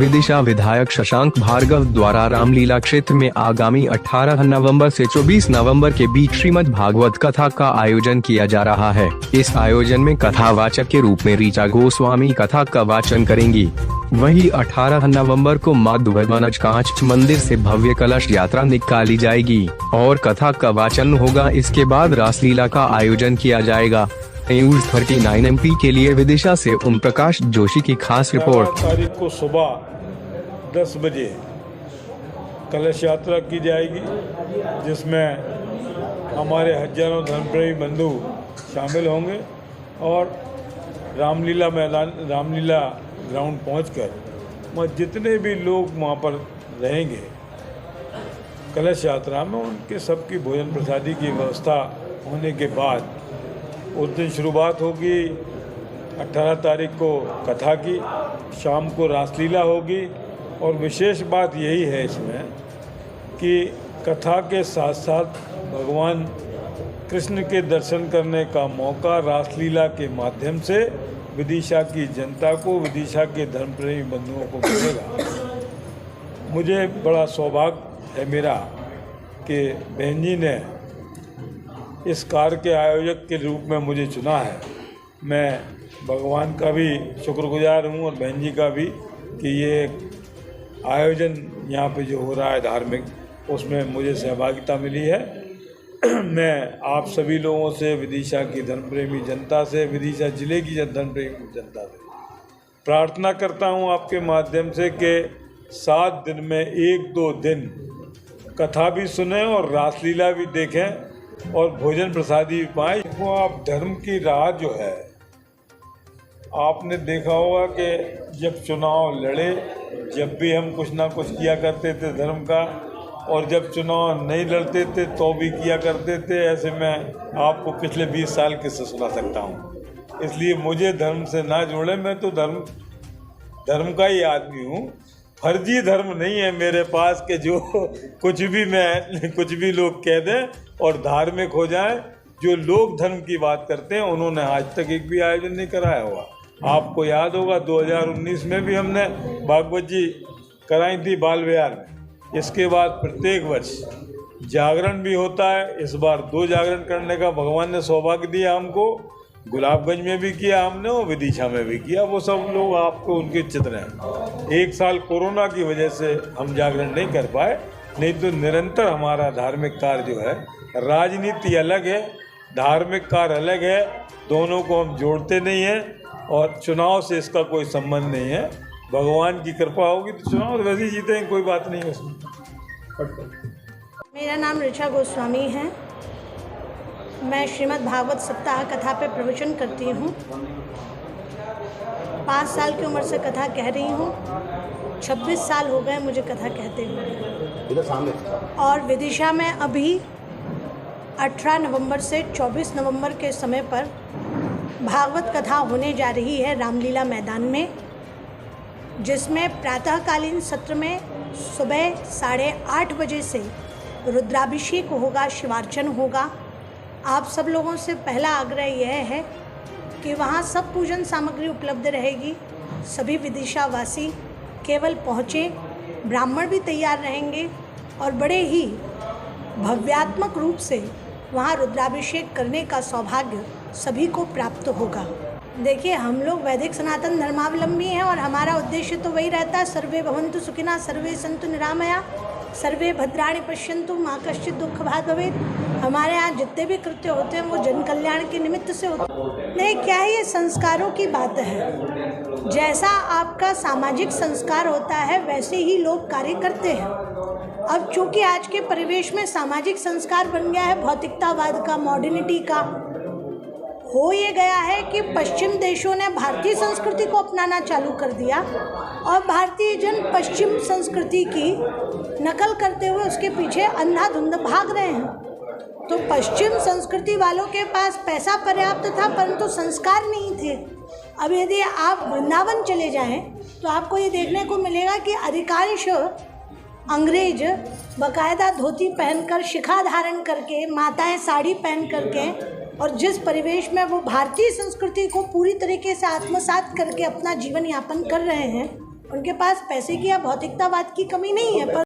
विदिशा विधायक शशांक भार्गव द्वारा रामलीला क्षेत्र में आगामी 18 नवंबर से 24 नवंबर के बीच श्रीमद् भागवत कथा का आयोजन किया जा रहा है। इस आयोजन में कथावाचक के रूप में ऋचा गोस्वामी कथा का वाचन करेंगी। वहीं 18 नवंबर को मां दुर्गावनज कांच मंदिर से भव्य कलश यात्रा निकाली जाएगी और कथा का वाचन होगा। इसके बाद रासलीला का आयोजन किया जाएगा। न्यूज़ 39 MP के लिए विदिशा से ओम प्रकाश जोशी की खास रिपोर्ट। तारीख को सुबह 10 बजे कलश यात्रा की जाएगी, जिसमें हमारे हजारों धर्मप्रेमी बंधु शामिल होंगे और रामलीला ग्राउंड पहुंचकर वहाँ जितने भी लोग वहाँ पर रहेंगे कलश यात्रा में, उनके सबकी भोजन प्रसादी की व्यवस्था होने के बाद उस दिन शुरुआत होगी। 18 तारीख को कथा की, शाम को रासलीला होगी और विशेष बात यही है इसमें कि कथा के साथ साथ भगवान कृष्ण के दर्शन करने का मौका रासलीला के माध्यम से विदिशा की जनता को, विदिशा के धर्मप्रेमी बंधुओं को मिलेगा। मुझे बड़ा सौभाग्य है मेरा कि बहन जी ने इस कार्य के आयोजक के रूप में मुझे चुना है। मैं भगवान का भी शुक्रगुजार हूँ और बहन जी का भी कि ये आयोजन यहाँ पे जो हो रहा है धार्मिक, उसमें मुझे सहभागिता मिली है। मैं आप सभी लोगों से, विदिशा की धर्मप्रेमी जनता से, विदिशा जिले की धर्मप्रेमी जनता से प्रार्थना करता हूँ आपके माध्यम से कि 7 दिन में 1-2 दिन कथा भी सुने और रासलीला भी देखें और भोजन प्रसादी पाएं। वो आप धर्म की राह जो है, आपने देखा होगा कि जब चुनाव लड़े, जब भी हम कुछ ना कुछ किया करते थे धर्म का, और जब चुनाव नहीं लड़ते थे तो भी किया करते थे। ऐसे में आपको पिछले 20 साल किस्से सुना सकता हूँ। इसलिए मुझे धर्म से ना जोड़े, मैं तो धर्म का ही आदमी हूँ। फर्जी धर्म नहीं है मेरे पास कि जो कुछ भी लोग कह दें और धार्मिक हो जाएं। जो लोग धर्म की बात करते हैं उन्होंने आज तक एक भी आयोजन नहीं कराया होगा। आपको याद होगा 2019 में भी हमने भागवत जी कराई थी बाल विहार में। इसके बाद प्रत्येक वर्ष जागरण भी होता है। इस बार 2 जागरण करने का भगवान ने सौभाग्य दिया हमको। गुलाबगंज में भी किया हमने और विदिशा में भी किया। वो सब लोग आपको उनके चित्र हैं। 1 साल कोरोना की वजह से हम जागरण नहीं कर पाए, नहीं तो निरंतर हमारा धार्मिक कार्य जो है, राजनीति अलग है, धार्मिक कार्य अलग है, दोनों को हम जोड़ते नहीं हैं और चुनाव से इसका कोई संबंध नहीं है। भगवान की कृपा होगी तो चुनाव तो वैसे ही जीतेंगे, कोई बात नहीं है उसमें। मेरा नाम ऋचा गोस्वामी है। मैं श्रीमद् भागवत सप्ताह कथा पे प्रवचन करती हूँ। 5 साल की उम्र से कथा कह रही हूँ। 26 साल हो गए मुझे कथा कहते हुए। और विदिशा में अभी 18 नवंबर से 24 नवंबर के समय पर भागवत कथा होने जा रही है रामलीला मैदान में, जिसमें प्रातःकालीन सत्र में सुबह 8:30 बजे से रुद्राभिषेक होगा, शिवार्चन होगा। आप सब लोगों से पहला आग्रह यह है कि वहाँ सब पूजन सामग्री उपलब्ध रहेगी। सभी विदिशा वासी केवल पहुँचें, ब्राह्मण भी तैयार रहेंगे और बड़े ही भव्यात्मक रूप से वहाँ रुद्राभिषेक करने का सौभाग्य सभी को प्राप्त होगा। देखिए, हम लोग वैदिक सनातन धर्मावलंबी हैं और हमारा उद्देश्य तो वही रहता है, सर्वे भवन्तु सुखिनः, सर्वे सन्तु निरामया, सर्वे भद्राणि पश्यन्तु मा कश्चित् दुःख भाग् भवेत्। हमारे यहाँ जितने भी कृत्य होते हैं वो जन कल्याण के निमित्त से होते हैं। नहीं, क्या है, ये संस्कारों की बात है। जैसा आपका सामाजिक संस्कार होता है वैसे ही लोग कार्य करते हैं। अब चूँकि आज के परिवेश में सामाजिक संस्कार बन गया है भौतिकतावाद का, मॉडर्निटी का, हो ये गया है कि पश्चिम देशों ने भारतीय संस्कृति को अपनाना चालू कर दिया और भारतीय जन पश्चिम संस्कृति की नकल करते हुए उसके पीछे अंधाधुंध भाग रहे हैं। तो पश्चिम संस्कृति वालों के पास पैसा पर्याप्त था परंतु संस्कार नहीं थे। अब यदि आप वृंदावन चले जाएं तो आपको ये देखने को मिलेगा कि अधिकांश अंग्रेज बाकायदा धोती पहनकर, शिखा धारण करके, माताएं साड़ी पहन करके, और जिस परिवेश में वो भारतीय संस्कृति को पूरी तरीके से आत्मसात करके अपना जीवन यापन कर रहे हैं, उनके पास पैसे की या भौतिकतावाद की कमी नहीं है, पर